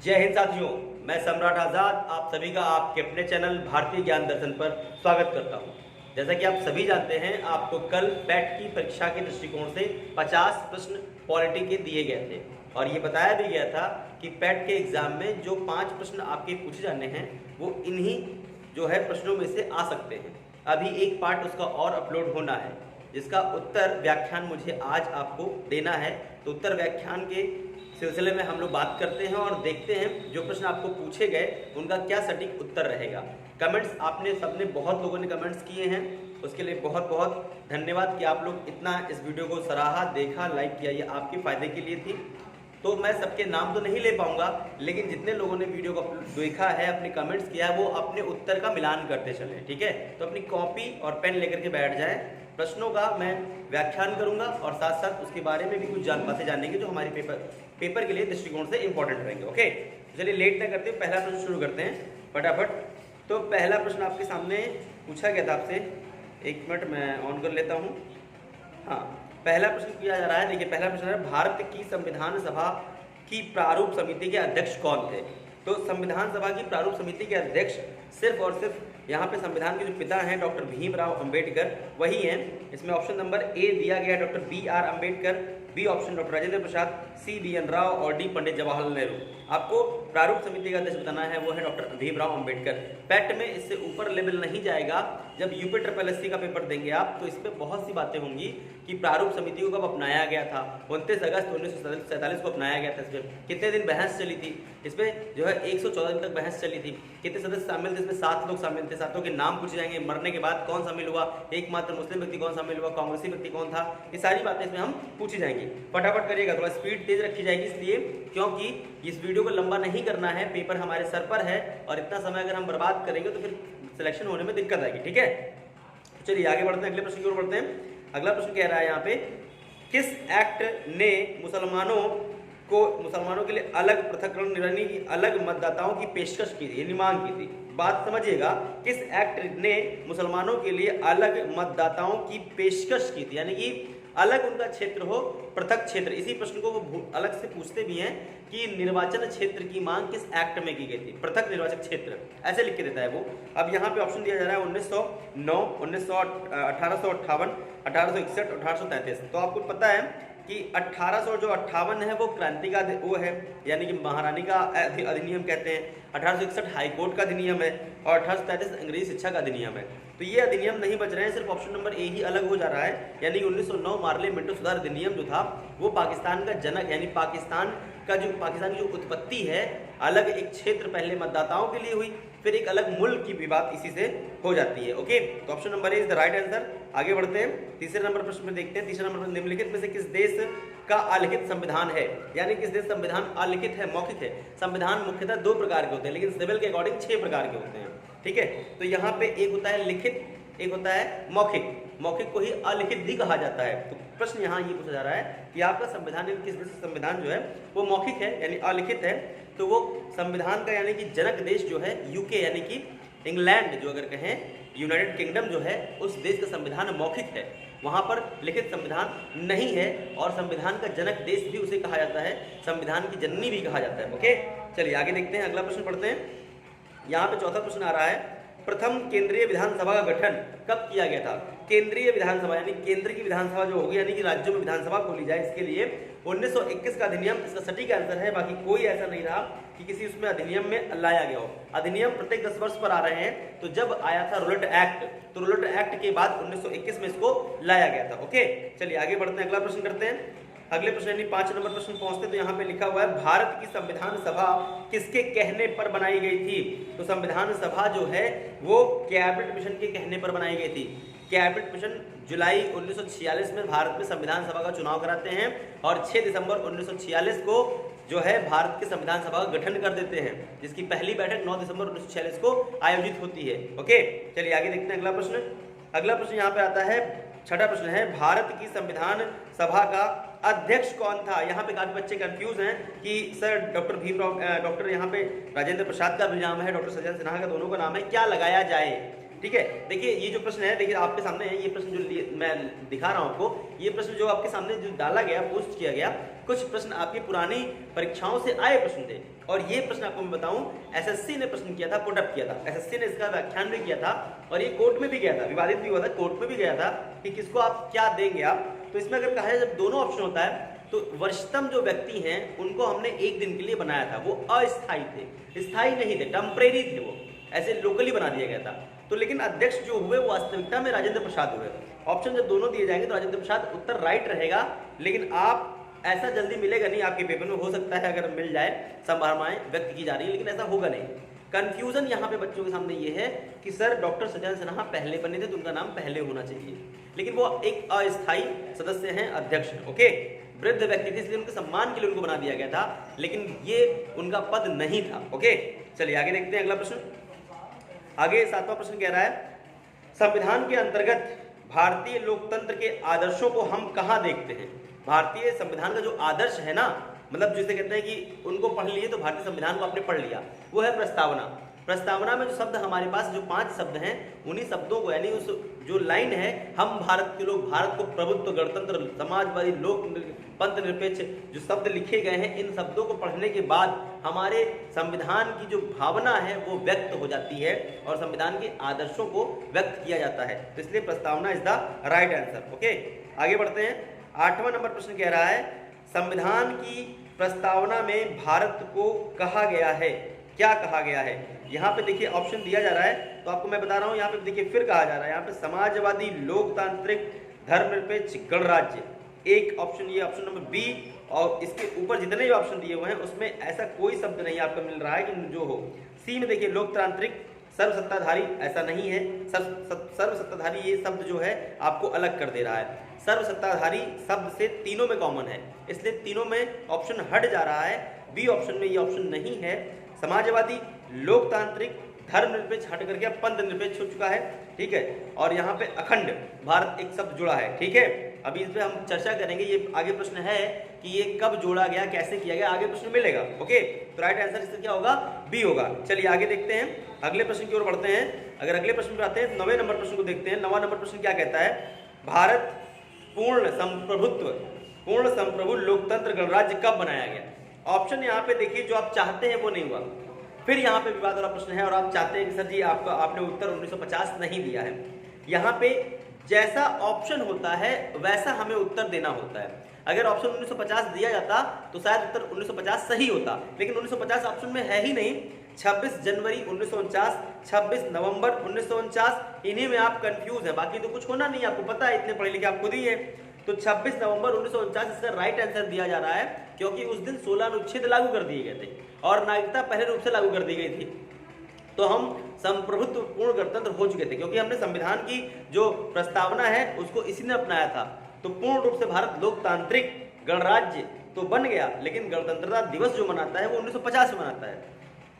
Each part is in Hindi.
जय हिंद साथियों, मैं सम्राट आज़ाद आप सभी का आपके अपने चैनल भारतीय ज्ञान दर्शन पर स्वागत करता हूं। जैसा कि आप सभी जानते हैं, आपको कल पैट की परीक्षा के दृष्टिकोण से 50 प्रश्न पॉलिटी के दिए गए थे और ये बताया भी गया था कि पैट के एग्जाम में जो 5 प्रश्न आपके पूछे जाने हैं वो इन्हीं जो है प्रश्नों में से आ सकते हैं। अभी एक पार्ट उसका और अपलोड होना है जिसका उत्तर व्याख्यान मुझे आज आपको देना है। तो उत्तर व्याख्यान के सिलसिले में हम लोग बात करते हैं और देखते हैं जो प्रश्न आपको पूछे गए उनका क्या सटीक उत्तर रहेगा। कमेंट्स आपने सबने बहुत लोगों ने कमेंट्स किए हैं, उसके लिए बहुत बहुत धन्यवाद कि आप लोग इतना इस वीडियो को सराहा, देखा, लाइक किया। ये आपके फ़ायदे के लिए थी। तो मैं सबके नाम तो नहीं ले पाऊंगा, लेकिन जितने लोगों ने वीडियो को देखा है, अपने कमेंट्स किया है, वो अपने उत्तर का मिलान करते चले। ठीक है, तो अपनी कॉपी और पेन लेकर के बैठ जाएं। प्रश्नों का मैं व्याख्यान करूंगा और साथ साथ उसके बारे में भी कुछ बातें जानेंगे जो हमारे पेपर के लिए दृष्टिकोण से इंपॉर्टेंट रहेंगे। ओके, चलिए लेट ना करते, पहला प्रश्न शुरू करते हैं फटाफट। तो पहला प्रश्न आपके सामने पूछा गया था आपसे, एक मिनट मैं ऑन कर लेता हूँ। हाँ, पहला प्रश्न किया जा रहा है। देखिए, पहला प्रश्न है, भारत की संविधान सभा की प्रारूप समिति के अध्यक्ष कौन थे? तो संविधान सभा की प्रारूप समिति के अध्यक्ष सिर्फ और सिर्फ यहाँ पे संविधान के जो पिता हैं डॉक्टर भीमराव अंबेडकर वही हैं। इसमें ऑप्शन नंबर ए दिया गया है doctor BR Ambedkar, B option doctor Rajendra Prasad, C BN Rao और डी पंडित जवाहरलाल नेहरू। आपको प्रारूप समिति का अध्यक्ष बताना है, वो है डॉक्टर भीमराव अंबेडकर। पैट में इससे ऊपर लेवल नहीं जाएगा। जब यूपी SSSC का पेपर देंगे आप तो इसमें बहुत सी बातें होंगी कि प्रारूप समिति को कब अपनाया गया था। 29 अगस्त 1947 को अपनाया गया था। इसमें कितने दिन बहस चली थी? इसमें जो है 114 दिन तक बहस चली थी। कितने सदस्य शामिल थे? इसमें 7 लोग शामिल थे। 7 के नाम पूछे जाएंगे। मरने के बाद कौन शामिल हुआ, एकमात्र मुस्लिम व्यक्ति कौन शामिल हुआ, कांग्रेसी व्यक्ति कौन था, ये सारी बातें इसमें हम पूछी जाएंगी। फटाफट करिएगा, थोड़ा स्पीड तेज रखी जाएगी इसलिए क्योंकि इस वीडियो को लंबा नहीं करना है। पेपर हमारे सर पर है और इतना समय अगर हम बर्बाद करेंगे तो फिर सिलेक्शन होने में दिक्कत आएगी। ठीक है, चलिए आगे बढ़ते हैं, अगले प्रश्न की ओर बढ़ते हैं। अगला प्रश्न कह रहा है यहाँ पे, किस एक्ट ने मुसलमानों के लिए अलग पृथककरण यानी कि अलग मतदाताओं की पेशकश की थी, यानी मांग की थी? बात समझिएगा, किस एक्ट ने मुसलमानों के लिए अलग मतदाताओं की पेशकश की थी, यानी कि अलग उनका क्षेत्र हो, पृथक क्षेत्र। इसी प्रश्न को वो अलग से पूछते भी हैं कि निर्वाचन क्षेत्र की मांग किस एक्ट में की गई थी, पृथक निर्वाचन क्षेत्र, ऐसे लिख के देता है वो। अब यहाँ पे ऑप्शन दिया जा रहा है 1909, 1858, 1861, 1833। तो आपको पता है कि 1858 है वो क्रांति का वो है, यानी कि महारानी का अधिनियम कहते हैं। 1861 हाईकोर्ट का अधिनियम है और 1833 अंग्रेजी शिक्षा का अधिनियम है। तो ये अधिनियम नहीं बच रहे हैं, सिर्फ ऑप्शन नंबर ए ही अलग हो जा रहा है। यानी 1909 मार्ले मिंटो सुधार अधिनियम जो था वो पाकिस्तान का जनक, यानी पाकिस्तान की जो उत्पत्ति है, अलग एक क्षेत्र पहले मतदाताओं के लिए हुई, फिर एक अलग मुल्क की भी बात इसी से हो जाती है। ओके, तो option number A is the right answer. आगे बढ़ते हैं, तीसरे नंबर प्रश्न में देखते हैं। तीसरा नंबर निम्नलिखित में से किस देश का अलिखित संविधान है? यानी किस देश संविधान अलिखित है, मौखिक है? संविधान मुख्यतः 2 प्रकार के होते हैं, लेकिन सिविल के अकॉर्डिंग 6 प्रकार के होते हैं। ठीक है, तो यहाँ पे एक होता है लिखित, एक होता है मौखिक। मौखिक को ही अलिखित भी कहा जाता है। तो प्रश्न यहाँ ये पूछा जा रहा है कि आपका संविधान किस देश का संविधान जो है वो मौखिक है यानी अलिखित है, तो वो संविधान का यानी कि जनक देश जो है यूके यानी कि इंग्लैंड जो अगर कहें यूनाइटेड किंगडम जो है उस देश का संविधान मौखिक है, वहाँ पर लिखित संविधान नहीं है। और संविधान का जनक देश भी उसे कहा जाता है, संविधान की जननी भी कहा जाता है। ओके, चलिए आगे देखते हैं, अगला प्रश्न पढ़ते हैं। यहाँ पे चौथा प्रश्न आ रहा है, प्रथम केंद्रीय विधानसभा का गठन कब किया गया था? केंद्रीय विधानसभा यानी केंद्र की विधानसभा जो होगी, यानी कि राज्यों में विधानसभा खोली जाए, इसके लिए 1921 का अधिनियम इसका सटीक आंसर है। बाकी कोई ऐसा नहीं रहा कि किसी उसमें अधिनियम में लाया गया हो। अधिनियम प्रत्येक 10 वर्ष पर आ रहे हैं। तो जब आया था रूलेट एक्ट, तो रूलेट एक्ट के बाद 1921 में इसको लाया गया था। ओके, चलिए आगे बढ़ते हैं, अगला प्रश्न करते हैं। अगले प्रश्न यानी 5 नंबर प्रश्न पहुंचते तो यहाँ पे लिखा हुआ है, भारत की संविधान सभा किसके कहने पर बनाई गई थी? तो संविधान सभा जो है वो कैबिनेट मिशन के कहने पर बनाई गई थी। कैबिनेट मिशन जुलाई 1946 में भारत में संविधान सभा का चुनाव कराते हैं और 6 दिसंबर 1946 को जो है भारत के संविधान सभा का गठन कर देते हैं, जिसकी पहली बैठक 9 दिसंबर 1946 को आयोजित होती है। ओके, चलिए आगे देखते हैं अगला प्रश्न। अगला प्रश्न यहाँ पे आता है, छठा प्रश्न है, भारत की संविधान सभा का अध्यक्ष कौन था? यहाँ पे काफी बच्चे कंफ्यूज हैं कि सर डॉक्टर भीमराव, डॉक्टर यहाँ पे राजेंद्र प्रसाद का भी नाम है, डॉक्टर सज्जन सिन्हा का, दोनों का नाम है, क्या लगाया जाए? ठीक है। देखिए ये जो प्रश्न है, देखिए आपके सामने है ये प्रश्न जो मैं दिखा रहा हूं आपको, ये प्रश्न जो आपके सामने जो डाला गया, पोस्ट किया गया, कुछ प्रश्न आपकी पुरानी परीक्षाओं से आए प्रश्न थे। और ये प्रश्न आपको मैं बताऊं, एसएससी ने प्रश्न किया था, पुटअप किया था, एसएससी ने इसका व्याख्यान भी किया था और ये कोर्ट में भी गया था, विवादित भी हुआ था, कोर्ट में भी गया था कि किसको आप क्या देंगे आप। तो इसमें अगर कहा जाए जब दोनों ऑप्शन होता है तो वरिष्ठतम जो व्यक्ति हैं उनको हमने एक दिन के लिए बनाया था, वो अस्थायी थे, स्थायी नहीं थे, टेम्परेरी थे, वो ऐसे लोकली बना दिया गया था। तो लेकिन अध्यक्ष जो हुए वो वास्तविकता में राजेंद्र प्रसाद हुए। ऑप्शन जब दोनों दिए जाएंगे तो राजेंद्र प्रसाद उत्तर राइट रहेगा, लेकिन आप ऐसा जल्दी मिलेगा नहीं आपके पेपर में, हो सकता है अगर मिल जाए, संभावनाएं व्यक्त की जा रही है, लेकिन ऐसा होगा नहीं। कंफ्यूजन यहाँ पे बच्चों के सामने ये है कि सर डॉक्टर सज्जन सिन्हा पहले बने थे तो उनका नाम पहले होना चाहिए, लेकिन वो एक अस्थायी सदस्य हैं, अध्यक्ष हैं, ओके, वृद्ध व्यक्ति थे इसलिए उनके सम्मान के लिए उनको बना दिया गया था, लेकिन ये उनका पद नहीं था, ओके। चलिए आगे देखते हैं अगला प्रश्न। आगे 7वां प्रश्न कह रहा है, संविधान के अंतर्गत भारतीय लोकतंत्र के आदर्शों को हम कहाँ देखते हैं। भारतीय संविधान का जो आदर्श है ना, मतलब जिसे कहते हैं कि उनको पढ़ लिए तो भारतीय संविधान को आपने पढ़ लिया, वो है प्रस्तावना। प्रस्तावना में जो शब्द हमारे पास जो 5 शब्द हैं, उन्हीं शब्दों को, यानी उस जो लाइन है, हम भारत के लोग, भारत को प्रभुत्व, गणतंत्र, समाजवादी, लोक पंथ निरपेक्ष, जो शब्द लिखे गए हैं, इन शब्दों को पढ़ने के बाद हमारे संविधान की जो भावना है वो व्यक्त हो जाती है और संविधान के आदर्शों को व्यक्त किया जाता है। तो इसलिए प्रस्तावना is the right answer, okay. आगे बढ़ते हैं। 8वां नंबर प्रश्न कह रहा है, संविधान की प्रस्तावना में भारत को कहा गया है, क्या कहा गया है। यहाँ पे देखिए ऑप्शन दिया जा रहा है, तो आपको मैं बता रहा हूँ, यहाँ पे देखिए फिर कहा जा रहा है, यहाँ पे समाजवादी, लोकतांत्रिक, धर्मनिरपेक्ष, गणराज्य, एक ऑप्शन, ये ऑप्शन नंबर बी, और इसके ऊपर जितने भी ऑप्शन दिए हुए हैं उसमें ऐसा कोई शब्द नहीं आपको मिल रहा है कि जो हो। सी में देखिए लोकतांत्रिक, सर्वसत्ताधारी, ऐसा नहीं है, सर्वसत्ताधारी ये शब्द जो है आपको अलग कर दे रहा है। सर्वसत्ताधारी शब्द से तीनों में कॉमन है, इसलिए तीनों में ऑप्शन हट जा रहा है, बी ऑप्शन में ये ऑप्शन नहीं है। समाजवादी, लोकतांत्रिक, धर्मनिरपेक्ष हट करके अब पंथ निरपेक्ष हो चुका है, ठीक है। और यहाँ पे अखंड भारत एक शब्द जुड़ा है, ठीक है। अभी इस पे हम चर्चा करेंगे, ये आगे प्रश्न है कि ये कब जोड़ा गया, कैसे किया गया, आगे प्रश्न मिलेगा, ओके। तो राइट आंसर इसका क्या होगा, बी होगा। चलिए आगे देखते हैं, अगले प्रश्न की ओर बढ़ते हैं। अगर अगले प्रश्न पर आते हैं, 9वें नंबर प्रश्न को देखते हैं। 9वां नंबर प्रश्न क्या कहता है, भारत पूर्ण संप्रभु लोकतंत्र गणराज्य कब बनाया गया। ऑप्शन यहाँ पे देखिए, जो आप चाहते हैं वो नहीं हुआ, फिर यहाँ पे विवाद वाला प्रश्न है और आप चाहते हैं कि सर जी आपने उत्तर 1950 नहीं दिया है। यहाँ पे जैसा ऑप्शन होता है वैसा हमें उत्तर देना होता है। अगर ऑप्शन 1950 दिया जाता तो शायद उत्तर 1950 सही होता, लेकिन 1950 ऑप्शन में है ही नहीं। 26 जनवरी 1949, 26 नवंबर 1949, इन्हीं में आप कंफ्यूज है, बाकी तो कुछ होना नहीं, आपको पता है, इतने पढ़े लिखे आप खुद ही है। तो 26 नवंबर 1949 इसका राइट आंसर दिया जा रहा है, क्योंकि उस दिन 16 अनुच्छेद लागू कर दिए गए थे और नागरिकता पहले रूप से लागू कर दी गई थी। तो हम संप्रभुत्व पूर्ण गणतंत्र हो चुके थे, क्योंकि हमने संविधान की जो प्रस्तावना है उसको इसी ने अपनाया था। तो पूर्ण रूप से भारत लोकतांत्रिक गणराज्य तो बन गया, लेकिन गणतंत्रता दिवस जो मनाता है वो 1950 में मनाता है।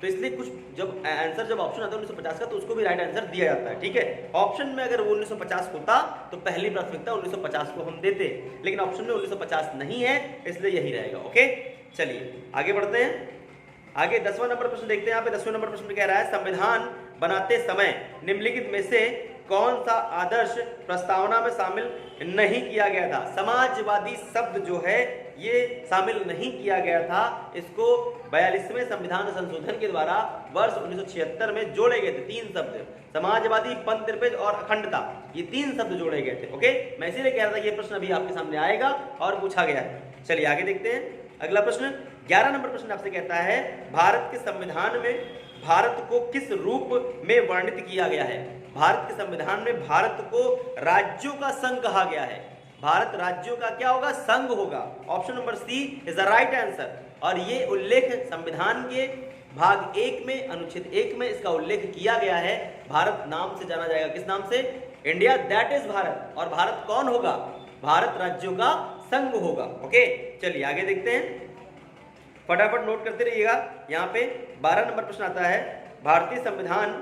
तो इसलिए कुछ जब आंसर जब ऑप्शन आता है 1950 का, तो उसको भी राइट आंसर दिया जाता है, ठीक है। ऑप्शन में अगर वो 1950 होता तो पहली प्राथमिकता 1950 को हम देते, लेकिन ऑप्शन में 1950 नहीं है, इसलिए यही रहेगा, ओके। चलिए आगे बढ़ते हैं। आगे 10वां नंबर प्रश्न देखते हैं। यहाँ पे 10वें नंबर प्रश्न कह रहा है, संविधान बनाते समय निम्नलिखित में से कौन सा आदर्श प्रस्तावना में शामिल नहीं किया गया था। समाजवादी शब्द जो है ये शामिल नहीं किया गया था, इसको 42वें संविधान संशोधन के द्वारा वर्ष 1976 में जोड़े गए थे। 3 शब्द, समाजवादी, पंथ निरपेक्ष और अखंडता, ये 3 शब्द जोड़े गए थे, ओके। मैं इसीलिए कह रहा था ये प्रश्न अभी आपके सामने आएगा और पूछा गया है। चलिए आगे देखते हैं अगला प्रश्न। 11 नंबर प्रश्न आपसे कहता है, भारत के संविधान में भारत को किस रूप में वर्णित किया गया है। भारत के संविधान में भारत को राज्यों का संघ कहा गया है। भारत राज्यों का क्या होगा, संघ होगा। Option number C is the right answer. और ये उल्लेख संविधान के भाग 1 में अनुच्छेद 1 में इसका उल्लेख किया गया है। भारत नाम से जाना जाएगा, किस नाम से, इंडिया, दैट इज भारत। और भारत कौन होगा, भारत राज्यों का संघ होगा, ओके। चलिए आगे देखते हैं, फटाफट नोट करते रहिएगा। यहाँ पे 12 नंबर प्रश्न आता है, भारतीय संविधान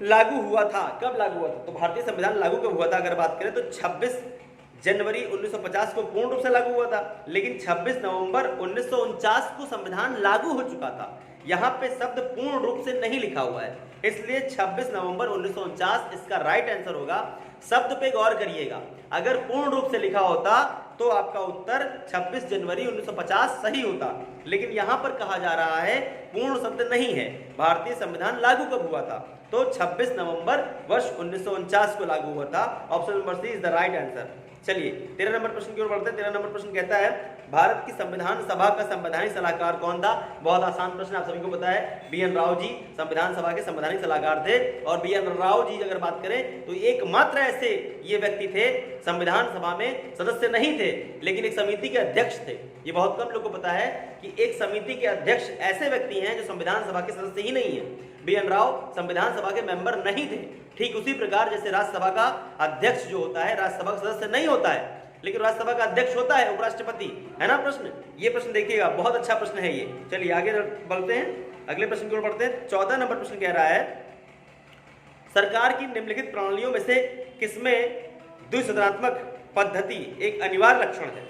लागू हुआ था, कब लागू हुआ था। तो भारतीय संविधान लागू कब हुआ था, अगर बात करें तो 26 जनवरी 1950 को पूर्ण रूप से लागू हुआ था, लेकिन 26 नवंबर 1949 को संविधान लागू हो चुका था। यहाँ पे शब्द पूर्ण रूप से नहीं लिखा हुआ है, इसलिए 26 नवंबर 1949 इसका राइट आंसर होगा। शब्द पे गौर करिएगा, अगर पूर्ण रूप से लिखा होता तो आपका उत्तर 26 जनवरी 1950 सही होता, लेकिन यहां पर कहा जा रहा है पूर्ण शब्द नहीं है। भारतीय संविधान लागू कब हुआ था? तो 26 नवंबर वर्ष 1949 को लागू हुआ था। Option number C is the right answer. चलिए 13 नंबर प्रश्न की ओर बढ़ते हैं। 13 नंबर प्रश्न कहता है भारत की संविधान सभा का संवैधानिक सलाहकार कौन था? बहुत आसान प्रश्न, आप सभी को पता है, बी एन राव जी संविधान सभा के संवैधानिक सलाहकार थे। और बी एन राव जी अगर बात करें तो एकमात्र ऐसे ये व्यक्ति थे, संविधान सभा में सदस्य नहीं थे लेकिन एक समिति के अध्यक्ष थे। ये बहुत कम लोगों को पता है कि एक समिति के अध्यक्ष ऐसे व्यक्ति हैं जो संविधान सभा के सदस्य ही नहीं है। बी एन राव संविधान सभा के मेंबर नहीं थे। ठीक उसी प्रकार जैसे राज्यसभा का अध्यक्ष जो होता है राज्यसभा का सदस्य नहीं होता है, लेकिन राज्यसभा का अध्यक्ष होता है उपराष्ट्रपति, है ना। प्रश्न, ये प्रश्न देखिएगा, बहुत अच्छा प्रश्न है ये। चलिए आगे बढ़ते हैं, अगले प्रश्न की ओर बढ़ते हैं। 14 नंबर प्रश्न कह रहा है सरकार की निम्नलिखित प्रणालियों में से किसमें द्विसदनात्मक पद्धति एक अनिवार्य लक्षण है?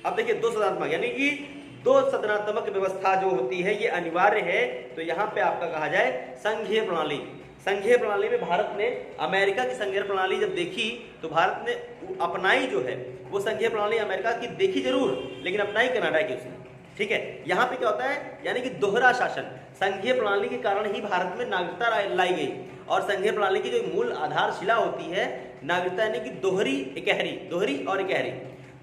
अब देखिए दो सदनात्मक यानी कि दो सदनात्मक व्यवस्था जो होती है ये अनिवार्य है, तो यहाँ पे आपका कहा जाए संघीय प्रणाली। संघीय प्रणाली में भारत ने अमेरिका की संघीय प्रणाली जब देखी तो भारत ने अपनाई जो है वो संघीय प्रणाली अमेरिका की देखी जरूर, लेकिन अपनाई कनाडा की उसने। ठीक है, यहाँ पे क्या होता है यानी कि दोहरा शासन। संघीय प्रणाली के कारण ही भारत में नागरिकता लाई गई, और संघीय प्रणाली की जो मूल आधारशिला होती है नागरिकता यानी कि दोहरी इकहरी, दोहरी और इकहरी।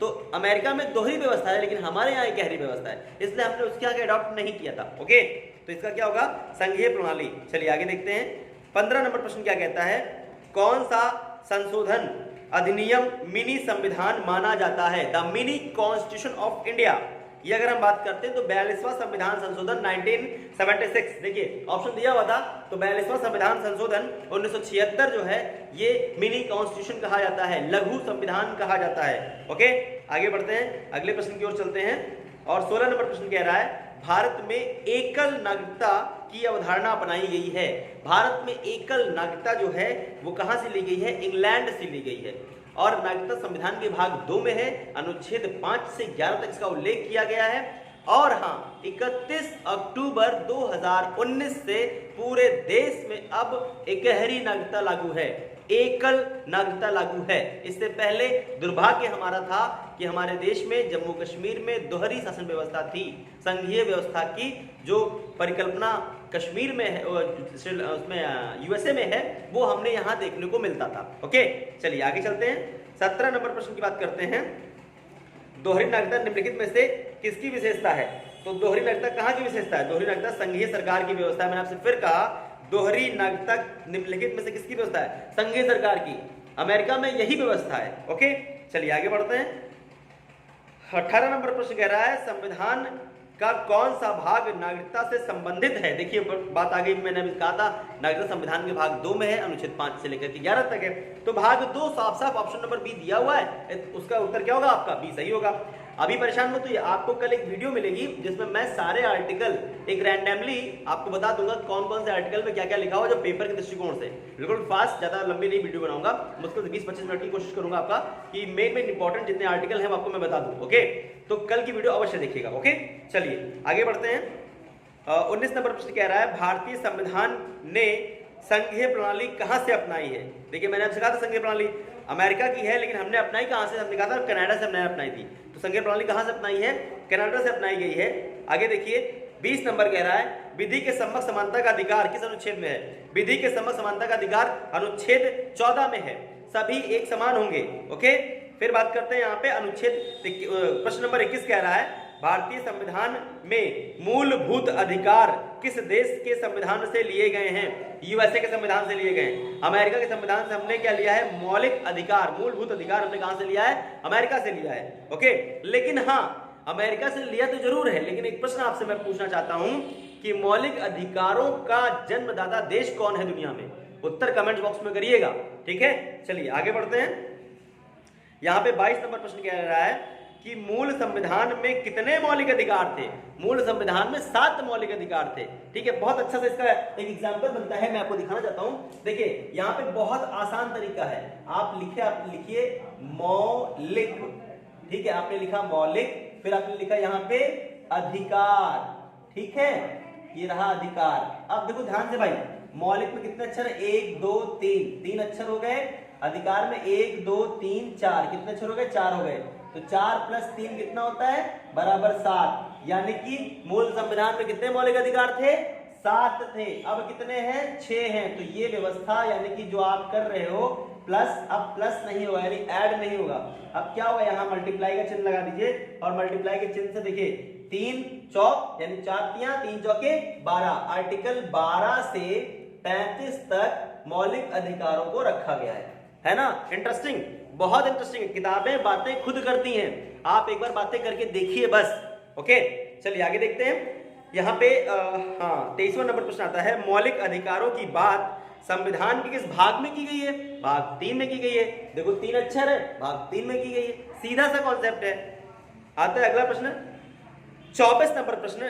तो अमेरिका में दोहरी व्यवस्था है लेकिन हमारे यहाँ इकहरी व्यवस्था है, इसलिए हमने उसके आगे अडॉप्ट नहीं किया था। ओके, तो इसका क्या होगा? संघीय प्रणाली। चलिए आगे देखते हैं। 15 नंबर प्रश्न क्या कहता है कौन सा संशोधन अधिनियम मिनी संविधान माना जाता है? The mini constitution of India. ये अगर हम बात करते हैं तो 42वां संविधान संशोधन 1976, देखिए ऑप्शन दिया हुआ था, तो 42वां संविधान संशोधन 1976 जो है ये मिनी कॉन्स्टिट्यूशन कहा जाता है, लघु संविधान कहा जाता है। ओके, आगे बढ़ते हैं, अगले प्रश्न की ओर चलते हैं। और 16 नंबर प्रश्न कह रहा है भारत में एकल नागरिकता की अवधारणा अपनाई गई है। भारत में एकल नागरिकता जो है वो कहां से ली गई है? इंग्लैंड से ली गई है, और नागरिकता संविधान के भाग 2 में है, अनुच्छेद 5 से 11 तक इसका उल्लेख किया गया है। और हाँ, 31 अक्टूबर 2019 से पूरे देश में अब इकहरी नागरिकता लागू है, एकल नागरिकता लागू है। इससे पहले दुर्भाग्य हमारा था कि हमारे देश में जम्मू कश्मीर में दोहरी शासन व्यवस्था थी। संघीय व्यवस्था की जो परिकल्पना कश्मीर में है, उसमें यूएसए में है, वो हमने यहाँ देखने को मिलता था। ओके, चलिए आगे चलते हैं। 17 नंबर प्रश्न की बात करते हैं। दोहरी नागरिकता निम्नलिखित में से किसकी विशेषता है? तो दोहरी नागरिकता कहाँ की विशेषता है? दोहरी नागरिकता संघीय सरकार की व्यवस्था है। मैंने आपसे फिर कहा दोहरी नागरिकता निम्नलिखित में से किसकी व्यवस्था है? संघीय सरकार की। अमेरिका में यही व्यवस्था है। ओके, चलिए आगे बढ़ते हैं। 18 नंबर प्रश्न कह रहा है संविधान का कौन सा भाग नागरिकता से संबंधित है? देखिए बात आ गई, मैंने अभी कहा था नागरिकता संविधान के भाग 2 में है, अनुच्छेद 5 से लेकर 11 तक है। तो भाग 2 साफ साफ ऑप्शन नंबर बी दिया हुआ है, उसका उत्तर क्या होगा? आपका बी सही होगा। अभी परेशान मत होइए, आपको कल एक वीडियो मिलेगी जिसमें मैं सारे आर्टिकल एक रैंडमली आपको बता दूंगा कौन कौन से आर्टिकल में क्या क्या लिखा हुआ जो पेपर के दृष्टिकोण से। बिल्कुल फास्ट, ज्यादा लंबी नहीं वीडियो बनाऊंगा, मुश्किल से 20-25 मिनट की कोशिश करूंगा आपका कि मेन इंपॉर्टेंट जितने आर्टिकल हैं आपको मैं बता दूं। ओके, तो कल की वीडियो अवश्य देखिएगा। ओके, चलिए आगे बढ़ते हैं। 19 नंबर प्रश्न कह रहा है भारतीय संविधान ने संघीय प्रणाली कहां से अपनाई है? देखिए मैंने आपसे कहा था संघीय प्रणाली अमेरिका की है, लेकिन हमने अपनाई कहां से? हमने कहा था कनाडा से हमने अपनाई थी। तो संघीय प्रणाली कहां से अपनाई है? कनाडा से अपनाई गई है। आगे देखिए 20 नंबर कह रहा है विधि के सम्मत समानता का अधिकार किस अनुच्छेद में है? विधि के सम्मत समानता का अधिकार अनुच्छेद 14 में है, सभी एक समान होंगे। ओके, फिर बात करते हैं यहाँ पे अनुच्छेद प्रश्न नंबर 21 कह रहा है भारतीय संविधान में मूलभूत अधिकार किस देश के संविधान से लिए गए हैं? यूएसए के संविधान से लिए गए। अमेरिका के संविधान से हमने क्या लिया है? मौलिक अधिकार, मूलभूत अधिकार हमने कहां से लिया है? अमेरिका से लिया है। ओके, लेकिन हाँ अमेरिका से लिया तो जरूर है, लेकिन एक प्रश्न आपसे मैं पूछना चाहता हूं कि मौलिक अधिकारों का जन्मदाता देश कौन है दुनिया में? उत्तर कमेंट बॉक्स में करिएगा। ठीक है, चलिए आगे बढ़ते हैं। यहाँ पे 22 नंबर प्रश्न कह रहा है कि मूल संविधान में कितने मौलिक अधिकार थे? मूल संविधान में 7 मौलिक अधिकार थे। ठीक है, बहुत अच्छा से इसका एक एग्जांपल बनता है, मैं आपको दिखाना चाहता हूं। देखिए यहाँ पे बहुत आसान तरीका है, आप लिखिए मौलिक। ठीक है, आपने लिखा मौलिक, फिर आपने लिखा यहाँ पे अधिकार। ठीक है, ये रहा अधिकार। अब देखो ध्यान से भाई, मौलिक में कितने अक्षर है? 1 2 3, 3 अक्षर हो गए। अधिकार में 1 2 3 4, कितने अक्षर हो गए? 4 हो गए। तो 4 + 3 कितना होता है? बराबर 7। यानी कि मूल संविधान में कितने मौलिक अधिकार थे? 7 थे। अब कितने हैं? 6 हैं। तो ये व्यवस्था यानी कि जो आप कर रहे हो प्लस, अब प्लस नहीं होगा यानी ऐड नहीं होगा। अब क्या होगा? यहाँ मल्टीप्लाई का चिन्ह लगा दीजिए और मल्टीप्लाई के चिन्ह से देखिए 3 चौक यानी 4 तियां 3 चौके 12। आर्टिकल 12 से 35 तक मौलिक अधिकारों को रखा गया है ना। इंटरेस्टिंग, बहुत इंटरेस्टिंग है। किताबें बातें खुद करती हैं, आप एक बार बातें करके देखिए बस। ओके चलिए आगे देखते हैं। यहाँ पे 23वां नंबर प्रश्न आता है, मौलिक अधिकारों की बात संविधान के किस भाग में की गई है? भाग 3 में की गई है। देखो 3 अक्षर है, भाग 3 में की गई है। सीधा सा कॉन्सेप्ट है। आता है अगला प्रश्न, 24 नंबर प्रश्न,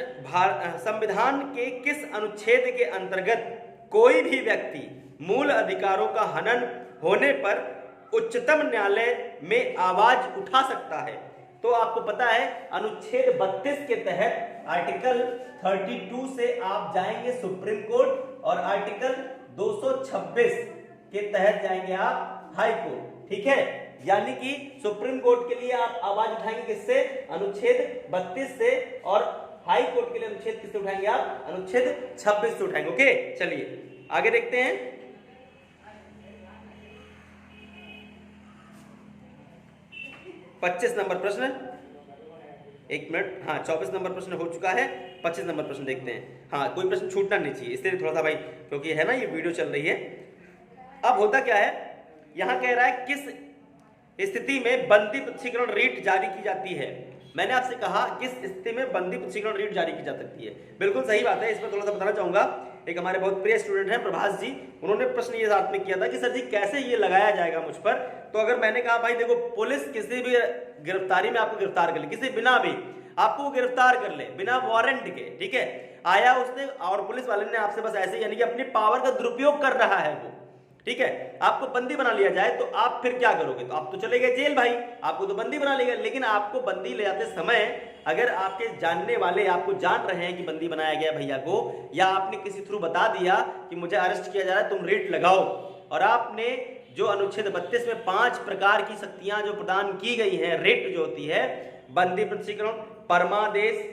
संविधान के किस अनुच्छेद के अंतर्गत कोई भी व्यक्ति मूल अधिकारों का हनन होने पर उच्चतम न्यायालय में आवाज उठा सकता है? तो आपको पता है अनुच्छेद 32 के तहत आर्टिकल 32 से आप जाएंगे सुप्रीम कोर्ट और आर्टिकल 226 के तहत जाएंगे आप हाई कोर्ट। ठीक है, यानी कि सुप्रीम कोर्ट के लिए आप आवाज उठाएंगे किससे? अनुच्छेद 32 से। और हाई कोर्ट के लिए अनुच्छेद किससे उठाएंगे आप? अनुच्छेद 26 से उठाएंगे। ओके चलिए आगे देखते हैं। 25 नंबर प्रश्न, एक मिनट, 24 नंबर प्रश्न हो चुका है, 25 नंबर प्रश्न देखते हैं। कोई प्रश्न छूटना नहीं चाहिए, इसलिए थोड़ा सा भाई, क्योंकि है ना ये वीडियो चल रही है। अब होता क्या है, यहां कह रहा है किस स्थिति में बंदी प्रत्यक्षीकरण रीट जारी की जाती है? मैंने आपसे कहा किस स्थिति में बंदी प्रत्यक्षीकरण रीट जारी की जा सकती है। बिल्कुल सही बात है। इसमें थोड़ा सा बताना चाहूंगा, एक हमारे बहुत प्रिय स्टूडेंट हैं प्रभास जी, उन्होंने प्रश्न ये साथ में किया था कि सर जी कैसे ये लगाया जाएगा मुझ पर। तो अगर मैंने कहा भाई देखो, पुलिस किसी भी गिरफ्तारी में आपको गिरफ्तार कर ले, किसी बिना भी आपको गिरफ्तार कर ले, बिना वारंट के, ठीक है, आया उसने और पुलिस वाले ने आपसे बस ऐसे यानी कि अपनी पावर का दुरुपयोग कर रहा है वो, ठीक है, आपको बंदी बना लिया जाए तो आप फिर क्या करोगे? तो आप तो चले गए जेल भाई, आपको तो बंदी बना लिया। लेकिन आपको बंदी ले जाते समय अगर आपके जानने वाले आपको जान रहे हैं कि बंदी बनाया गया भैया को, या आपने किसी थ्रू बता दिया कि मुझे अरेस्ट किया जा रहा है, तुम रेट लगाओ, और आपने जो अनुच्छेद 32 में 5 प्रकार की शक्तियां जो प्रदान की गई हैं, रेट जो होती है, बंदी प्रत्यक्षीकरण, परमादेश,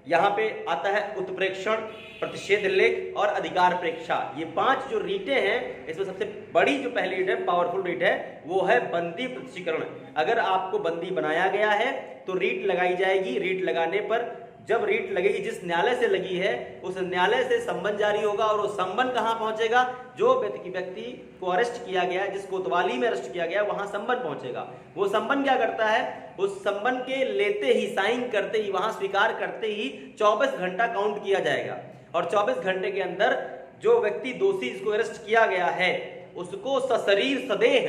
यहाँ पे आता है उत्प्रेक्षण, प्रतिषेध लेख और अधिकार प्रेक्षा। ये 5 जो रीटें हैं, इसमें सबसे बड़ी जो पहली रीट है, पावरफुल रीट है, वो है बंदी प्रत्यक्षीकरण। अगर आपको बंदी बनाया गया है तो रीट लगाई जाएगी। रीट लगाने पर जब रीट लगेगी, जिस न्यायालय से लगी है उस न्यायालय से संबन जारी होगा, और वो संबन कहाँ पहुंचेगा? जो व्यक्ति को अरेस्ट किया गया है, जिस कोतवाली में अरेस्ट किया गया है, वहां संबन पहुंचेगा। वो संबन क्या करता है? उस संबन के लेते ही, साइन करते ही, वहां स्वीकार करते ही 24 घंटा काउंट किया जाएगा, और 24 घंटे के अंदर जो व्यक्ति दोषी जिसको अरेस्ट किया गया है उसको सशरीर सदेह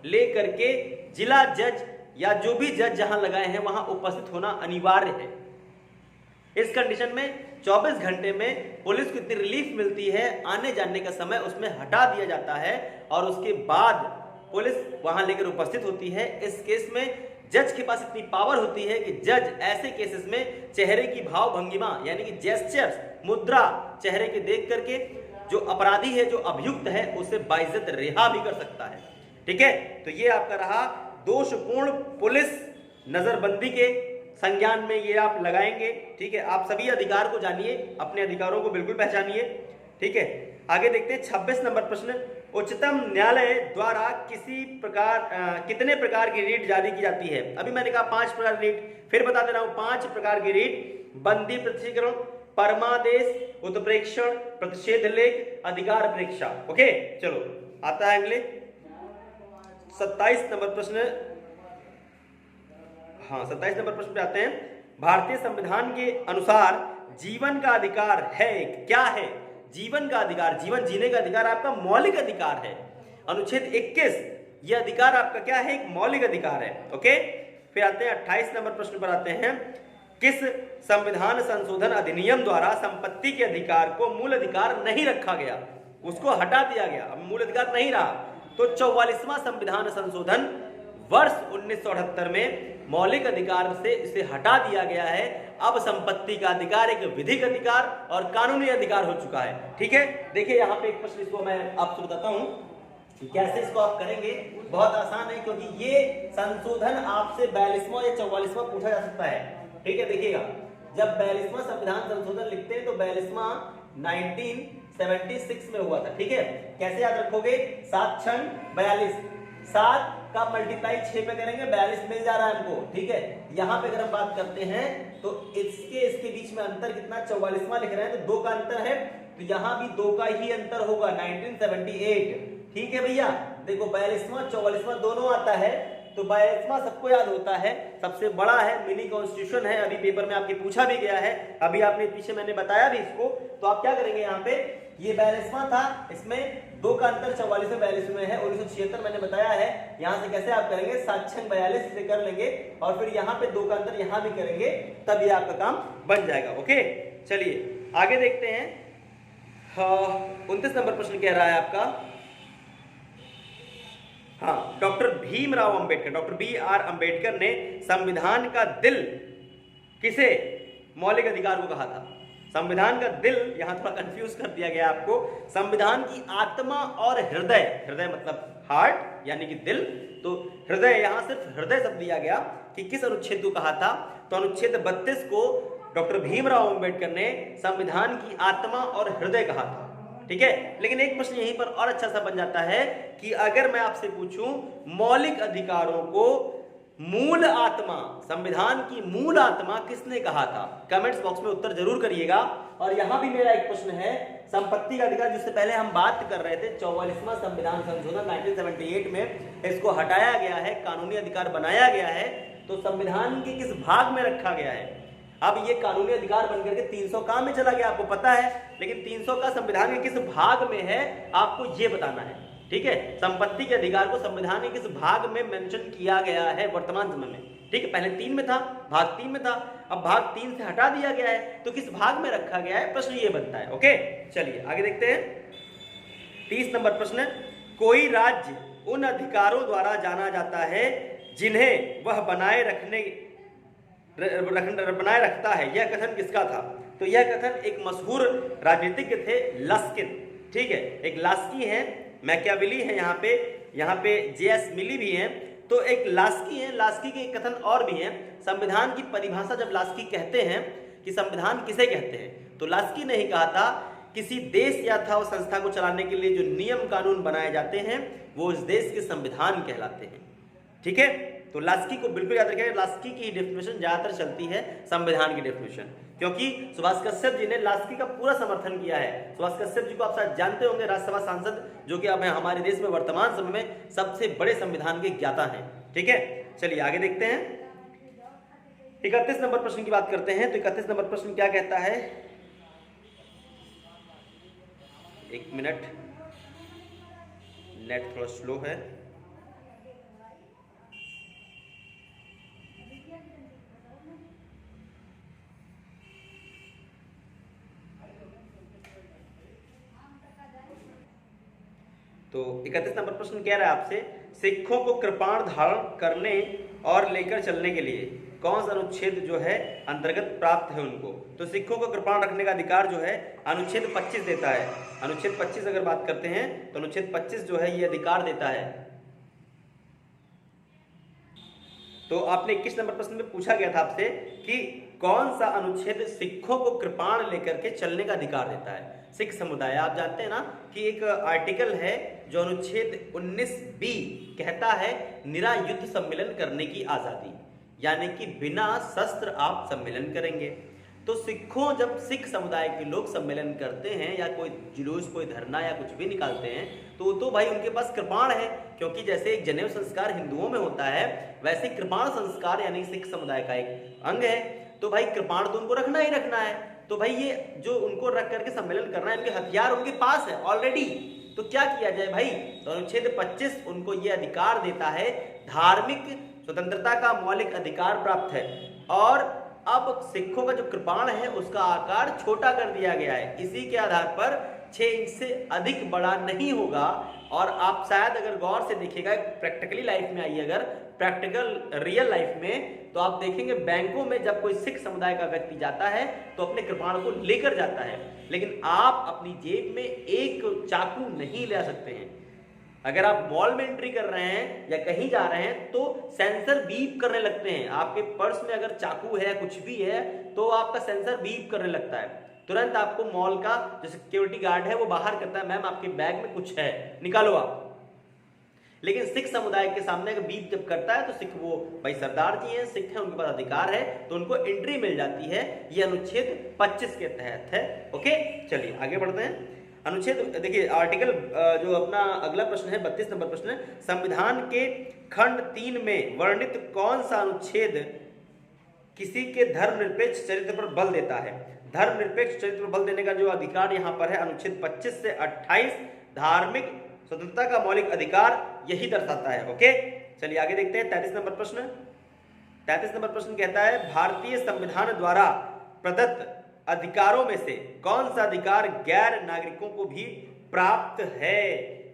लेकर के जिला जज या जो भी जज जहां लगाए हैं वहां उपस्थित होना अनिवार्य है। इस कंडीशन में 24 घंटे में पुलिस को इतनी रिलीफ मिलती है, आने जाने का समय उसमें हटा दिया जाता है, और उसके बाद पुलिस वहां लेकर उपस्थित होती है। इस केस में जज के पास इतनी पावर होती है कि जज ऐसे केसेस में चेहरे की भाव भंगिमा यानी कि जेस्चर्स, मुद्रा चेहरे के देख करके जो अपराधी है, जो अभियुक्त है, उसे बाइज्जत रिहा भी कर सकता है। ठीक है, तो ये आपका रहा दोषपूर्ण पुलिस नजरबंदी के संज्ञान में ये आप लगाएंगे। ठीक है, आप सभी अधिकार को जानिए, अपने अधिकारों को बिल्कुल पहचानिए। ठीक है, आगे देखते हैं 26 नंबर प्रश्न, उच्चतम न्यायालय द्वारा कितने प्रकार की रीट जारी की जाती है? अभी मैंने कहा 5 प्रकार की रीट, फिर बता दे रहा हूं 5 प्रकार की रीट: बंदी प्रत्यक्षीकरण, परमादेश, उत्प्रेक्षण, प्रतिषेध लेख, अधिकार प्रेक्षा। ओके चलो आता है अगले 27 नंबर प्रश्न। 27 नंबर प्रश्न पे आते हैं। भारतीय संविधान के अनुसार जीवन का अधिकार है, क्या है? जीवन का अधिकार, जीवन जीने का अधिकार आपका मौलिक अधिकार है। अनुच्छेद 21, यह अधिकार आपका क्या है? एक मौलिक अधिकार है। ओके, फिर आते हैं 28 नंबर प्रश्न पर आते हैं। किस संविधान संशोधन अधिनियम द्वारा संपत्ति के अधिकार को मूल अधिकार नहीं रखा गया? उसको हटा दिया गया, अब मूल अधिकार नहीं रहा। तो 44वां संविधान संशोधन वर्ष 1978 में मौलिक अधिकार से इसे हटा दिया गया है। अब संपत्ति का अधिकार एक विधिक अधिकार और कानूनी अधिकार हो चुका है। ठीक है, देखिए यहाँ पे एक प्रश्न, इसको मैं आपको बताता हूँ कि कैसे इसको आप करेंगे। बहुत आसान है, क्योंकि ये संशोधन आपसे 42वां या 44वां पूछा जा सकता है। ठीक है, देखिएगा, जब 42वां संविधान संशोधन लिखते हैं तो 42वां 1976 में हुआ था। ठीक है, कैसे याद रखोगे? 7 छंग 42, 7 का मल्टीप्लाई 6 पे करेंगे, 42 मिल जा रहा है हमको। ठीक है, यहाँ पे अगर हम बात करते हैं तो इसके बीच में अंतर कितना, 44वां लिख रहे हैं तो 2 का अंतर है, तो यहाँ भी 2 का ही अंतर होगा, 1978। ठीक है भैया, देखो 42वां 44वां दोनों आता है, तो 42वां सबको याद होता है, सबसे बड़ा है, मिनी कॉन्स्टिट्यूशन है, अभी पेपर में आपके पूछा भी गया है, अभी आपने पीछे मैंने बताया भी इसको। तो आप क्या करेंगे, यहाँ पे ये 42वां था, इसमें 2 का अंतर 44 में 42 में है, 1976 मैंने बताया है। यहाँ से कैसे आप करेंगे, 7 छंग 42 से कर लेंगे और फिर यहाँ पे 2 का अंतर यहाँ भी करेंगे, तब ये आपका काम बन जाएगा। ओके, चलिए आगे देखते हैं। 29 नंबर प्रश्न कह रहा है आपका, हाँ, doctor Bhimrao Ambedkar, doctor BR Ambedkar ने संविधान का दिल किसे मौलिक अधिकार को कहा था? संविधान का दिल, यहां थोड़ा कंफ्यूज कर दिया गया आपको, संविधान की आत्मा और हृदय, हृदय मतलब हार्ट यानी कि दिल, तो हृदय, यहां सिर्फ हृदय शब्द दिया गया कि किस अनुच्छेद को कहा था, तो अनुच्छेद 32 को डॉक्टर भीमराव अंबेडकर ने संविधान की आत्मा और हृदय कहा था। ठीक है, लेकिन एक प्रश्न यहीं पर और अच्छा सा बन जाता है कि अगर मैं आपसे पूछूं मौलिक अधिकारों को मूल आत्मा, संविधान की मूल आत्मा किसने कहा था? कमेंट्स बॉक्स में उत्तर जरूर करिएगा। और यहां भी मेरा एक प्रश्न है, संपत्ति का अधिकार, जिससे पहले हम बात कर रहे थे, 44वां संविधान संशोधन 1978 में इसको हटाया गया है, कानूनी अधिकार बनाया गया है, तो संविधान के किस भाग में रखा गया है? अब ये कानूनी अधिकार बनकर के 300 काम में चला गया, आपको पता है, लेकिन 300 का संविधान के किस भाग में है आपको ये बताना है। ठीक है, संपत्ति के अधिकार को संविधान के किस भाग में मेंशन किया गया है वर्तमान समय में? ठीक है, पहले 3 में था, भाग 3 में था, अब भाग 3 से हटा दिया गया है, तो किस भाग में रखा गया है, प्रश्न ये बनता है। ओके, चलिए आगे देखते हैं। 30 नंबर प्रश्न, कोई राज्य उन अधिकारों द्वारा जाना जाता है जिन्हें वह बनाए रखता है, यह कथन किसका था? तो यह कथन एक मशहूर राजनीतिज्ञ थे, लस्किन। ठीक है, एक लास्की है, मैकियावेली है, यहाँ पे JS मिली भी हैं, तो एक लास्की है, लास्की के एक कथन और भी हैं। संविधान की परिभाषा जब लास्की कहते हैं कि संविधान किसे कहते हैं, तो लास्की ने ही कहा था, किसी देश या था उस संस्था को चलाने के लिए जो नियम कानून बनाए जाते हैं वो उस देश के संविधान कहलाते हैं। ठीक है, तो लास्की को बिल्कुल याद रखें, लास्की की डेफिनेशन ज्यादातर चलती है संविधान की डेफिनेशन, क्योंकि सुभाष कश्यप जी ने लास्की का पूरा समर्थन किया है। सुभाष कश्यप जी को आप शायद जानते होंगे, राज्यसभा सांसद, जो कि अब हमारे देश में वर्तमान समय में सबसे बड़े संविधान के ज्ञाता हैं। ठीक है, चलिए आगे देखते हैं। 31 नंबर प्रश्न की बात करते हैं। तो 31 नंबर प्रश्न क्या कहता है, एक मिनट, नेट थोड़ा स्लो है। तो 31 नंबर प्रश्न कह रहा है आपसे, सिखों को कृपाण धारण करने और लेकर चलने के लिए कौन सा अनुच्छेद जो है अंतर्गत प्राप्त है उनको? तो सिखों को कृपाण रखने का अधिकार जो है अनुच्छेद 25 देता है। अनुच्छेद 25 अगर बात करते हैं तो अनुच्छेद 25 जो है ये अधिकार देता है। तो आपने 21 नंबर प्रश्न में पूछा गया था आपसे कि कौन सा अनुच्छेद सिखों को कृपाण लेकर के चलने का अधिकार देता है? सिख समुदाय, आप जानते हैं ना कि एक आर्टिकल है जो अनुच्छेद 19B कहता है निरायुद्ध सम्मेलन करने की आजादी, यानी कि बिना शस्त्र आप सम्मेलन करेंगे। तो सिखों, जब सिख समुदाय के लोग सम्मेलन करते हैं या कोई जुलूस, कोई धरना या कुछ भी निकालते हैं, तो भाई उनके पास कृपाण है, क्योंकि जैसे एक जनेऊ संस्कार हिंदुओं में होता है वैसे कृपाण संस्कार यानी सिख समुदाय का एक अंग है। तो भाई कृपाण तो उनको रखना ही रखना है। तो भाई ये जो उनको रख करके सम्मेलन करना है, इनके हथियार उनके पास है ऑलरेडी, तो क्या किया जाए भाई? तो अनुच्छेद 25 उनको ये अधिकार देता है, धार्मिक स्वतंत्रता का मौलिक अधिकार प्राप्त है। और अब सिखों का जो कृपाण है उसका आकार छोटा कर दिया गया है, इसी के आधार पर 6 इंच से अधिक बड़ा नहीं होगा। और आप शायद अगर गौर से देखिएगा, प्रैक्टिकली लाइफ में आइए अगर, प्रैक्टिकल रियल लाइफ में, तो आप देखेंगे बैंकों में जब कोई सिख समुदाय का व्यक्ति जाता है तो अपने कृपाण को लेकर जाता है, लेकिन आप अपनी जेब में एक चाकू नहीं ले सकते हैं। अगर आप मॉल में एंट्री कर रहे हैं या कहीं जा रहे हैं तो सेंसर बीप करने लगते हैं। आपके पर्स में अगर चाकू है, कुछ भी है, तो आपका सेंसर बीप करने लगता है। तुरंत आपको मॉल का जो सिक्योरिटी गार्ड है वो बाहर करता है, मैम आपके बैग में कुछ है, निकालो आप। लेकिन सिख समुदाय के सामने अगर बीप जब करता है तो सिख, वो भाई सरदार जी हैं, सिख हैं, उनके पास अधिकार है, तो उनको एंट्री मिल जाती है। ये अनुच्छेद 25 के तहत है। ओके, चलिए आगे बढ़ते हैं। अनुच्छेद देखिए, आर्टिकल जो अपना अगला प्रश्न है 32 नंबर प्रश्न है, संविधान के खंड 3 में वर्णित कौन सा अनुच्छेद किसी के धर्मनिरपेक्ष चरित्र पर बल देता है? धर्मनिरपेक्ष चरित्र पर बल देने का जो अधिकार यहाँ पर है, अनुच्छेद 25 से 28 धार्मिक स्वतंत्रता का मौलिक अधिकार यही दर्शाता है। ओके, चलिए आगे देखते हैं 33 नंबर प्रश्न। 33 नंबर प्रश्न कहता है, भारतीय संविधान द्वारा प्रदत्त अधिकारों में से कौन सा अधिकार गैर नागरिकों को भी प्राप्त है?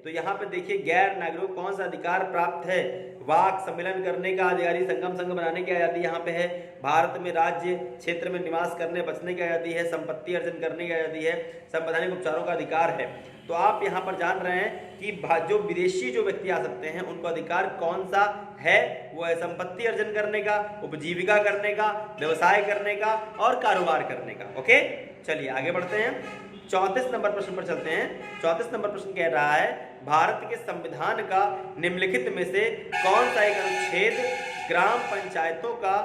तो यहाँ पे देखिए, गैर नागरिकों को कौन सा अधिकार प्राप्त है? वाक सम्मेलन करने का, अधिकारी संगम संघ बनाने की आजादी यहाँ पे है। भारत में राज्य क्षेत्र में निवास करने बचने की आजादी है। संपत्ति अर्जन करने की आजादी है। संवैधानिक उपचारों का अधिकार है। तो आप यहाँ पर जान रहे हैं कि जो विदेशी जो व्यक्ति आ सकते हैं उनको अधिकार कौन सा है? वो है संपत्ति अर्जन करने का, उपजीविका करने का, व्यवसाय करने का और कारोबार करने का। ओके, चलिए आगे बढ़ते हैं। 34 नंबर प्रश्न पर चलते हैं। 34 नंबर प्रश्न कह रहा है, भारत के संविधान का निम्नलिखित में से कौन सा एक अनुच्छेद ग्राम पंचायतों का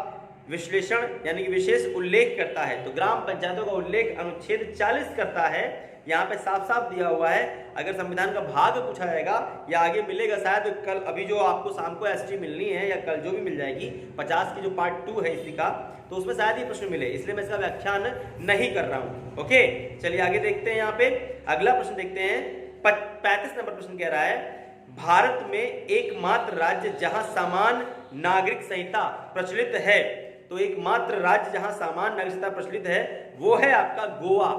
विश्लेषण यानी कि विशेष उल्लेख करता है? तो ग्राम पंचायतों का उल्लेख अनुच्छेद 40 करता है। यहाँ पे साफ साफ दिया हुआ है। अगर संविधान का भाग पूछा जाएगा या आगे मिलेगा शायद कल, अभी जो आपको शाम को एसटी मिलनी है या कल जो भी मिल जाएगी 50 की जो पार्ट 2 है इसी का, तो उसमें शायद ये प्रश्न मिले, इसलिए मैं इसका व्याख्यान नहीं कर रहा हूँ। ओके, चलिए आगे देखते हैं। यहाँ पे अगला प्रश्न देखते हैं। 35 नंबर प्रश्न कह रहा है, भारत में एकमात्र राज्य जहां समान नागरिक संहिता प्रचलित है, तो एकमात्र राज्य जहां समान नागरिक संहिता प्रचलित है वो है आपका गोवा।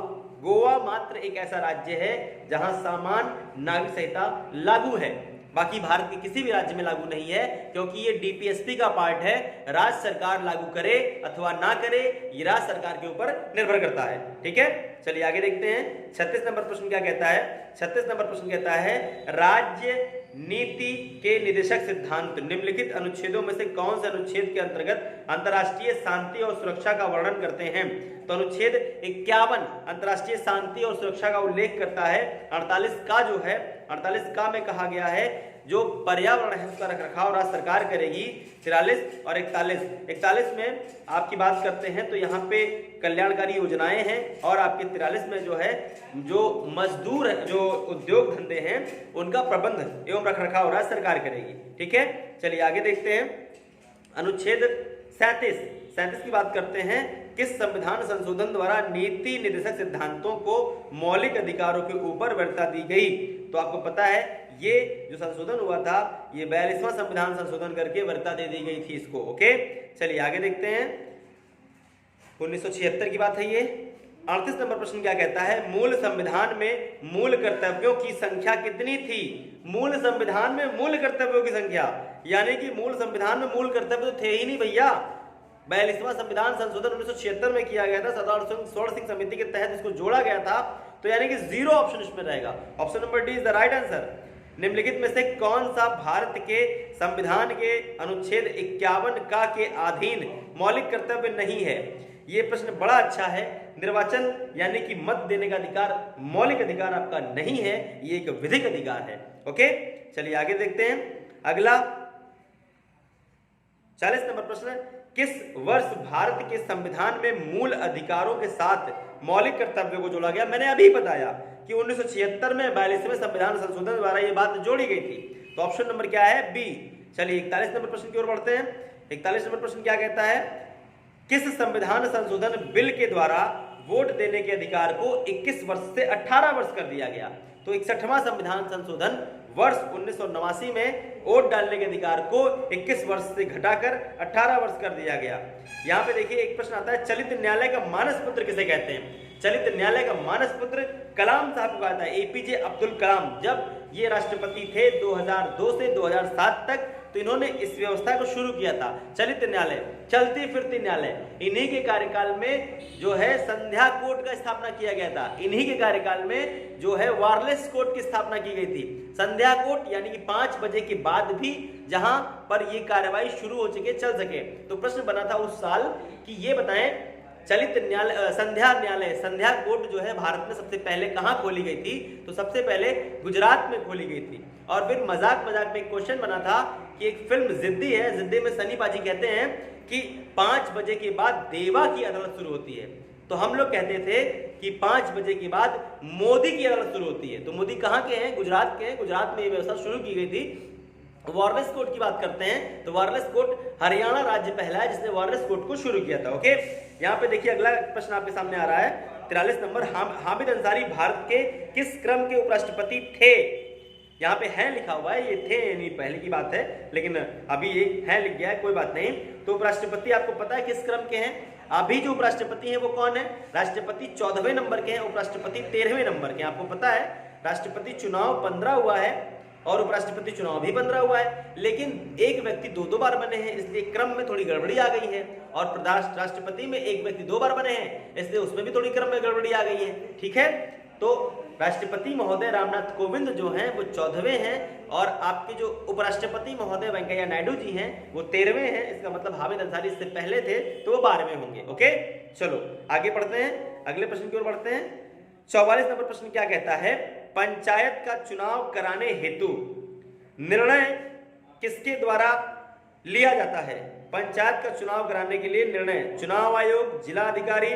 गोवा मात्र एक ऐसा राज्य है जहां समान नागरिक संहिता लागू है। बाकी भारत के किसी भी राज्य में लागू नहीं है, क्योंकि ये डीपीएसपी का पार्ट है। राज्य सरकार लागू करे अथवा ना करे, ये राज्य सरकार के ऊपर निर्भर करता है। ठीक है, चलिए आगे देखते हैं। 36 नंबर प्रश्न क्या कहता है? 36 नंबर प्रश्न कहता है, राज्य नीति के निदेशक सिद्धांत निम्नलिखित अनुच्छेदों में से कौन से अनुच्छेद के अंतर्गत अंतर्राष्ट्रीय शांति और सुरक्षा का वर्णन करते हैं? तो अनुच्छेद 51 अंतर्राष्ट्रीय शांति और सुरक्षा का उल्लेख करता है। 48 का जो है, 48 का में कहा गया है जो पर्यावरण है उसका रखरखाव राज्य सरकार करेगी। 43 और 41 में आपकी बात करते हैं तो यहाँ पे कल्याणकारी योजनाएं हैं, और आपके 43 में जो है जो मजदूर जो उद्योग धंधे हैं उनका प्रबंध एवं रखरखाव राज्य सरकार करेगी। ठीक है, चलिए आगे देखते हैं। अनुच्छेद 37 की बात करते हैं, किस संविधान संशोधन द्वारा नीति निर्देशक सिद्धांतों को मौलिक अधिकारों के ऊपर वरीयता दी गई? तो आपको पता है ये जो संशोधन हुआ था ये 42वां संविधान संशोधन करके वरीयता दे दी गई थी इसको। ओके, चलिए आगे देखते हैं। 1976 की बात है ये। 38 नंबर प्रश्न क्या कहता है, मूल संविधान में मूल कर्तव्यों की संख्या कितनी थी? मूल संविधान में मूल कर्तव्यों की संख्या, यानी कि मूल संविधान में मूल कर्तव्य तो थे ही नहीं भैया। 42वां संविधान संशोधन 1976 में किया गया था, सरदार स्वर्ण सिंह समिति के तहत इसको जोड़ा गया था, तो यानी कि 0 ऑप्शन इसमें रहेगा। Option number D is the right answer. निम्नलिखित में से कौन सा भारत के संविधान के अनुच्छेद 51 का के अधीन मौलिक कर्तव्य नहीं है? ये प्रश्न बड़ा अच्छा है। निर्वाचन यानी कि मत देने का अधिकार मौलिक अधिकार आपका नहीं है, ये एक विधिक अधिकार है। ओके, चलिए आगे देखते हैं। अगला 40 नंबर प्रश्न, किस वर्ष भारत के संविधान में मूल अधिकारों के साथ मौलिक कर्तव्यों को जोड़ा गया? मैंने अभी बताया कि 1976 में 42वें संविधान संशोधन द्वारा यह बात जोड़ी गई थी। तो ऑप्शन नंबर क्या है? बी। चलिए 41 नंबर प्रश्न की ओर बढ़ते हैं। 41 नंबर प्रश्न क्या कहता है, किस संविधान संशोधन बिल के द्वारा वोट देने के अधिकार को 21 वर्ष से 18 वर्ष कर दिया गया? तो 61वां संविधान संशोधन वर्ष 1989 में वोट डालने के अधिकार को 21 वर्ष से घटाकर 18 वर्ष कर दिया गया। यहाँ पे देखिए एक प्रश्न आता है, चलित न्यायालय का मानस पुत्र किसे कहते हैं? चलित न्यायालय का मानस पुत्र कलाम साहब को आता है, एपीजे अब्दुल कलाम। जब ये राष्ट्रपति थे 2002 से 2007 तक, तो इन्होंने इस व्यवस्था को शुरू किया था। चलित न्यायालय, चलती फिरती न्यायालय, इन्हीं के कार्यकाल में जो है संध्या कोर्ट का स्थापना किया गया था। इन्हीं के कार्यकाल में जो है वायरलेस कोर्ट की स्थापना की गई थी। संध्या कोर्ट यानी कि 5 बजे के बाद भी जहां पर ये कार्यवाही शुरू हो सके, चल सके। तो प्रश्न बना था उस साल कि ये बताएं चलित न्यायालय, संध्या न्यायालय, संध्या कोर्ट जो है भारत में सबसे पहले कहां खोली गई थी? तो सबसे पहले गुजरात में खोली गई थी। और फिर मजाक मजाक में एक क्वेश्चन बना था कि एक फिल्म जिद्दी है, जिद्दी में सनी पाजी कहते हैं कि 5 बजे के बाद देवा की अदालत शुरू होती है। तो हम लोग कहते थे कि 5 बजे के बाद मोदी की अदालत शुरू होती है। तो मोदी कहां के हैं? गुजरात के हैं। गुजरात में ये व्यवस्था शुरू की गई थी। वायरलेस कोर्ट की बात करते हैं तो वायरलेस कोर्ट हरियाणा राज्य पहला है जिसने वायरलेस कोर्ट को शुरू किया था। ओके, यहाँ पे देखिए अगला प्रश्न आपके सामने आ रहा है 43 नंबर। हामिद अंसारी भारत के किस क्रम के उपराष्ट्रपति थे? यहाँ पे हैं लिखा हुआ है, ये थे यानी पहले की बात है, लेकिन अभी ये हैं लिख गया है, कोई बात नहीं। तो उपराष्ट्रपति आपको पता है किस क्रम के हैं? अभी जो उपराष्ट्रपति हैं वो कौन है? राष्ट्रपति 14वें नंबर के हैं, उपराष्ट्रपति 13वें नंबर के हैं। आपको पता है राष्ट्रपति चुनाव 15 हुआ है और उपराष्ट्रपति चुनाव भी 15 हुआ है, लेकिन एक व्यक्ति 2 बार बने हैं, इसलिए क्रम में थोड़ी गड़बड़ी आ गई है। और राष्ट्रपति में एक व्यक्ति 2 बार बने हैं, इसलिए उसमें भी थोड़ी क्रम में गड़बड़ी आ गई है। ठीक है, तो राष्ट्रपति महोदय रामनाथ कोविंद जो हैं वो 14वें हैं और आपके जो उपराष्ट्रपति महोदय वेंकैया नायडू जी हैं वो 13वें हैं। इसका मतलब हामिद अंसारी इससे पहले थे तो वो 12वें होंगे। ओके, चलो आगे पढ़ते हैं, अगले प्रश्न की ओर बढ़ते हैं। 44 नंबर प्रश्न क्या कहता है? पंचायत का चुनाव कराने हेतु निर्णय किसके द्वारा लिया जाता है? पंचायत का चुनाव कराने के लिए निर्णय चुनाव आयोग, जिला अधिकारी,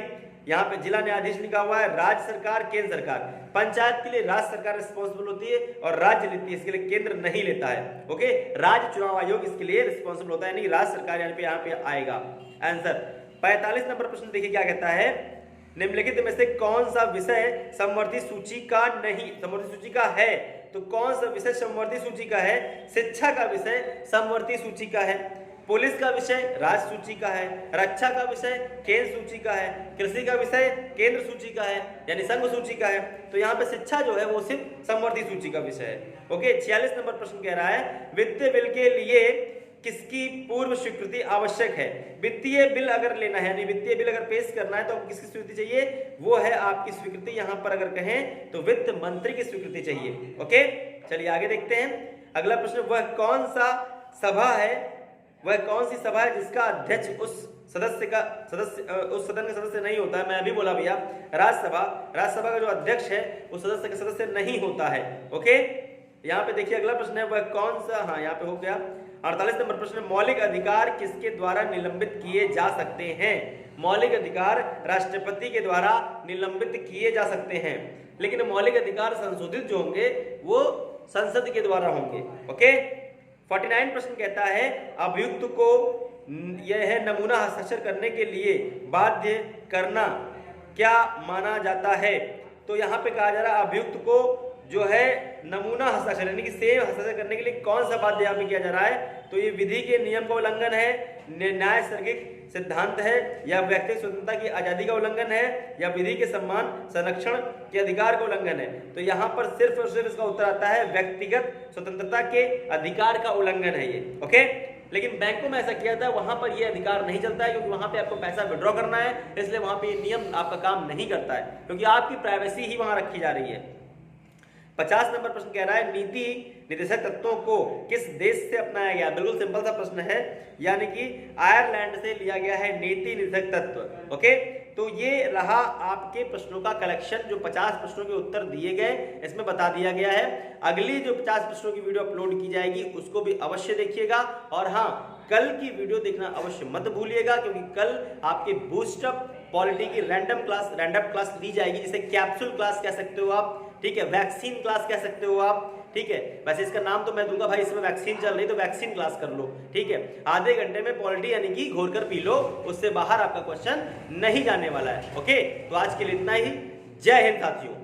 यहाँ पे जिला न्यायाधीश लिखा हुआ है, राज्य सरकार, केंद्र सरकार। पंचायत के लिए राज्य सरकार रिस्पॉन्सिबल होती है और राज्य लेती है, इसके लिए केंद्र नहीं लेता है। ओके, राज्य चुनाव आयोग इसके लिए रिस्पॉन्सिबल होता है, नहीं राज्य सरकार यहाँ पे आएगा आंसर। 45 नंबर प्रश्न देखिए क्या कहता है? निम्नलिखित में से कौन सा विषय समवर्ती सूची का नहीं, समवर्ती सूची का है? तो कौन सा विषय समवर्ती सूची का है? शिक्षा का विषय समवर्ती सूची का है, पुलिस का विषय राज्य सूची का है, रक्षा का विषय केंद्र सूची का है, कृषि का विषय केंद्र सूची का है यानी संघ सूची का है। तो यहाँ पे शिक्षा जो है वो सिर्फ समवर्ती सूची का विषय है। ओके, 46 नंबर प्रश्न कह रहा है वित्तीय बिल के लिए किसकी पूर्व स्वीकृति आवश्यक है? वित्तीय बिल अगर लेना है यानी वित्तीय बिल अगर पेश करना है तो आपको किसकी स्वीकृति चाहिए? वो है आपकी स्वीकृति, यहाँ पर अगर कहें तो वित्त मंत्री की स्वीकृति चाहिए। ओके, चलिए आगे देखते हैं अगला प्रश्न। वह कौन सा सभा है, वह कौन सी सभा है जिसका अध्यक्ष उस सदन का सदस्य नहीं होता है? मैं अभी बोला भैया राज्यसभा का जो अध्यक्ष है उस सदस्य का सदस्य नहीं होता है। ओके, यहाँ पे देखिए अगला प्रश्न है वह कौन सा, हाँ यहाँ पे हो गया। 48 नंबर प्रश्न, मौलिक अधिकार किसके द्वारा निलंबित किए जा सकते हैं? मौलिक अधिकार राष्ट्रपति के द्वारा निलंबित किए जा सकते हैं, लेकिन मौलिक अधिकार संशोधित जो होंगे वो संसद के द्वारा होंगे। ओके, 49 प्रश्न कहता है अभियुक्त को यह है नमूना हस्ताक्षर करने के लिए बाध्य करना क्या माना जाता है? तो यहाँ पे कहा जा रहा है अभियुक्त को जो है नमूना हस्ताक्षर यानी कि सेम हस्ताक्षर करने के लिए कौन सा बाध्य यहाँ पे किया जा रहा है? तो ये विधि के नियम का उल्लंघन है, न्यायसर्गिक सिद्धांत है, या व्यक्तिगत स्वतंत्रता की आजादी का उल्लंघन है, या विधि के सम्मान संरक्षण के अधिकार का उल्लंघन है। तो यहाँ पर सिर्फ और सिर्फ इसका उत्तर आता है व्यक्तिगत स्वतंत्रता के अधिकार का उल्लंघन है ये। ओके, लेकिन बैंकों में ऐसा किया था, वहां पर ये अधिकार नहीं चलता है क्योंकि वहां पे आपको पैसा विड्रॉ करना है, इसलिए वहां पे ये नियम आपका काम नहीं करता है क्योंकि आपकी प्राइवेसी ही वहां रखी जा रही है। 50 नंबर प्रश्न कह रहा है नीति निर्देशक तत्वों को किस देश से अपनाया गया? बिल्कुल सिंपल सा प्रश्न है, यानी कि आयरलैंड से लिया गया है नीति निर्देशक तत्व। ओके, तो ये रहा आपके प्रश्नों का कलेक्शन, जो 50 प्रश्नों के उत्तर दिए गए इसमें बता दिया गया है। अगली जो 50 प्रश्नों की वीडियो अपलोड की जाएगी उसको भी अवश्य देखिएगा, और हाँ कल की वीडियो देखना अवश्य मत भूलिएगा क्योंकि कल आपके बूस्टअप पॉलिटी की रैंडम क्लास ली जाएगी, जिसे कैप्सूल क्लास कह सकते हो आप, ठीक है, वैक्सीन क्लास कह सकते हो आप, ठीक है। वैसे इसका नाम तो मैं दूंगा भाई, इसमें वैक्सीन चल रही तो वैक्सीन क्लास कर लो, ठीक है। आधे घंटे में पॉलिटी यानी कि घोर कर पी लो, उससे बाहर आपका क्वेश्चन नहीं जाने वाला है। ओके, तो आज के लिए इतना ही। जय हिंद साथियों।